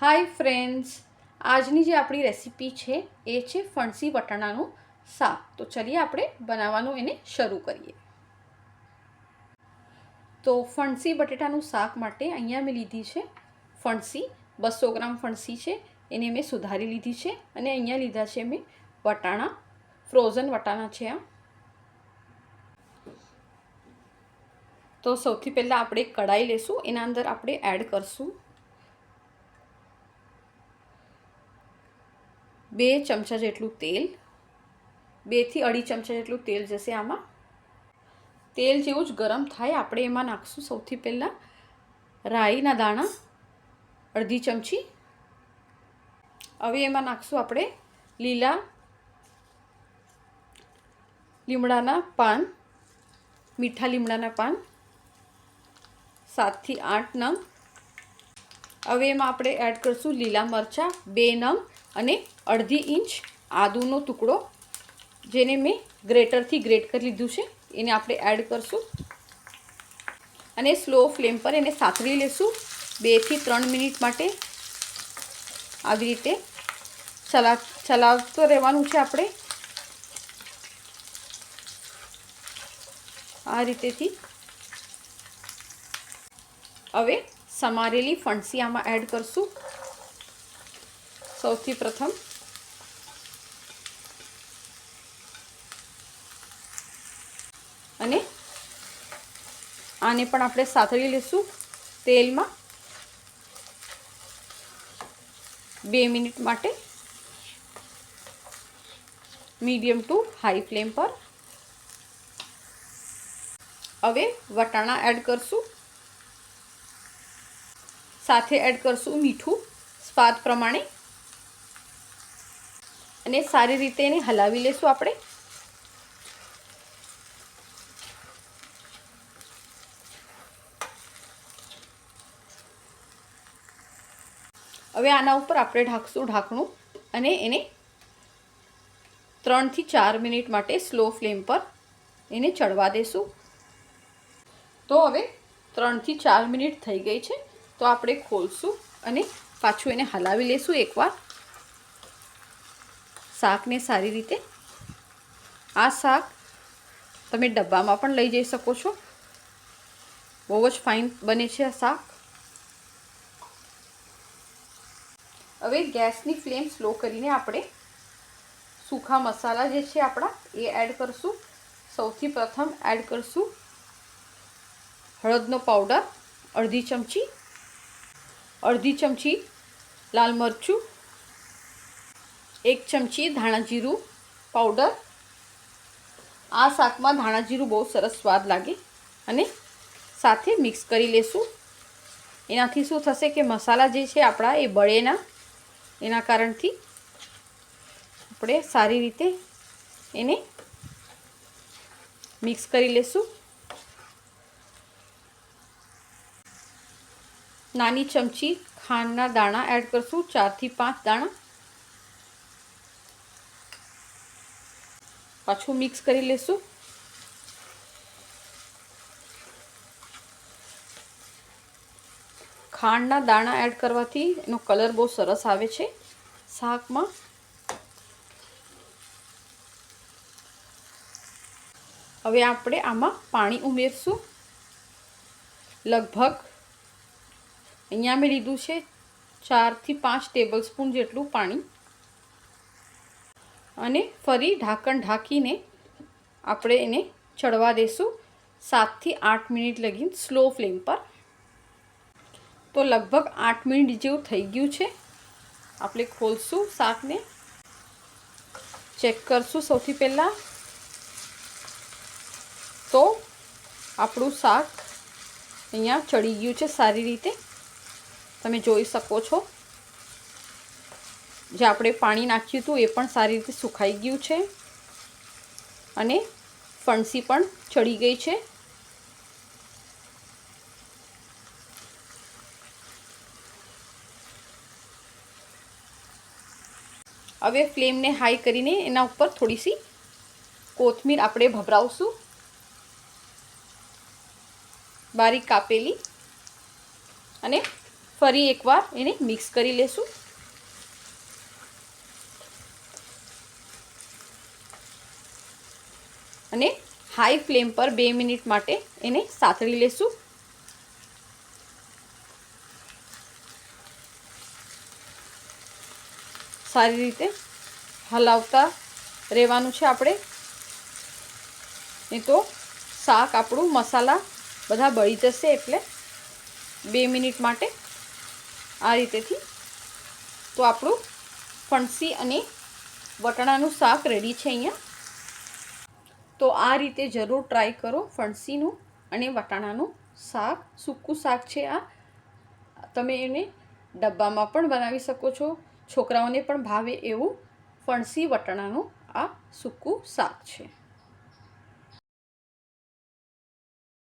Hi friends, આજની જે આપણી રેસીપી છે એ છે ફણસી વટાણાનું શાક. તો ચલીએ આપણે બનાવવાનું એને શરૂ કરીએ. તો ફણસી બટેટાનું શાક માટે અહીંયા મેં લીધી છે ફણસી. 200 ગ્રામ ફણસી છે, એને મેં સુધારી લીધી છે. અને અહીંયા લીધા છે મેં વટાણા, ફ્રોઝન વટાણા છે આ. તો સૌથી પહેલાં આપણે કઢાઈ લેશું, એના અંદર આપણે એડ કરશું 2 ચમચા જેટલું તેલ. 2 થી 2.5 ચમચા જેટલું તેલ જશે આમાં. તેલ જેવું જ ગરમ થાય આપણે એમાં નાખશું સૌથી પહેલાં રાઈના દાણા 1/2 ચમચી. હવે એમાં નાખશું આપણે લીલા લીમડાના પાન, મીઠા લીમડાના પાન 7 થી 8 નંગ. હવે એમાં આપણે એડ કરશું લીલા મરચાં 2 નંગ અને 1/2 ઇંચ આદુનો ટુકડો, જેને મેં ગ્રેટરથી ગ્રેટ કરી લીધું છે. એને આપણે એડ કરશું અને સ્લો ફ્લેમ પર એને સાતળી લેશું 2 થી 3 મિનિટ માટે. આવી રીતે ચલાવતો રહેવાનું છે આપણે, આ રીતેથી. હવે સમારેલી ફણસી આમાં એડ કરશું. સૌથી પ્રથમ અને આને પણ આપણે સાતળી લેશું તેલમાં 2 મિનિટ માટે, મીડિયમ ટુ હાઈ ફ્લેમ પર. હવે વટાણા એડ કરશું, સાથે એડ કરશું મીઠું સ્વાદ પ્રમાણે અને સારી રીતે એને હલાવી લેશું આપણે. હવે આના ઉપર આપણે ઢાંકશું ઢાંકણું અને એને 3 થી 4 મિનિટ માટે સ્લો ફ્લેમ પર એને ચડવા દેશું. તો હવે 3 થી 4 મિનિટ થઈ ગઈ છે, તો આપણે ખોલશું અને પાછું એને હલાવી લેશું એકવાર શાકને સારી રીતે. આ શાક તમે ડબ્બામાં પણ લઈ જઈ શકો છો, બહુ જ ફાઇન બને છે આ શાક. હવે ગેસની ફ્લેમ સ્લો કરીને આપણે સૂખા મસાલા જે છે આપણા એ એડ કરશું. સૌથી પ્રથમ એડ કરશું હળદનો પાવડર 1/2 ચમચી, 1/2 ચમચી લાલ મરચું, 1 ચમચી ધાણા જીરું પાવડર. આ શાકમાં ધાણા જીરું બહુ સરસ સ્વાદ લાગે અને સાથે મિક્સ કરી લેશું. એનાથી શું થશે કે મસાલા જે છે આપણા એ બળે ના, એના કારણથી આપણે સારી રીતે એને મિક્સ કરી લેશું. નાની ચમચી ખાંડના દાણા એડ કરશું, 4 થી 5 દાણા. પાછું મિક્સ કરી લેશું. ખાંડના દાણા એડ કરવાથી એનો કલર બહુ સરસ આવે છે શાકમાં. હવે આપણે આમાં પાણી ઉમેરશું. લગભગ અહીંયા મેં લીધું છે 4 થી 5 ટેબલ સ્પૂન જેટલું પાણી. અને ફરી ઢાંકણ ઢાંકીને આપણે એને ચડવા દેશું 7 થી 8 મિનિટ લગી સ્લો ફ્લેમ પર. તો લગભગ 8 મિનિટ જેવું થઈ ગયું છે. આપણે ખોલશું શાકને, ચેક કરશું સૌથી પહેલાં. તો આપણું શાક અહીંયા ચડી ગયું છે સારી રીતે, તમે જોઈ શકો છો. જે આપણે પાણી નાખ્યું હતું એ પણ સારી રીતે સુકાઈ ગયું છે અને ફણસી પણ ચડી ગઈ છે. હવે ફ્લેમને હાઈ કરીને એના ઉપર થોડીસી કોથમીર આપણે ભભરાવશું, બારીક કાપેલી. અને ફરી એકવાર એને મિક્સ કરી લેશું. અને હાઈ ફ્લેમ પર 2 મિનિટ માટે એને સાતળી લેશું. સારી રીતે હલાવતા રહેવાનું છે આપણે, નહીં તો શાક આપણું મસાલા બધા બળી જશે. એટલે 2 મિનિટ માટે આ રીતેથી તો આપણું ફણસી અને વટાણાનું શાક રેડી છે અહીંયા. તો આ રીતે જરૂર ટ્રાય કરો ફણસીનું અને વટાણાનું શાક. સૂકું શાક છે આ. તમે એને ડબ્બામાં પણ બનાવી શકો છો. છોકરાઓને પણ ભાવે એવું ફણસી વટાણાનું આ સૂકું શાક છે.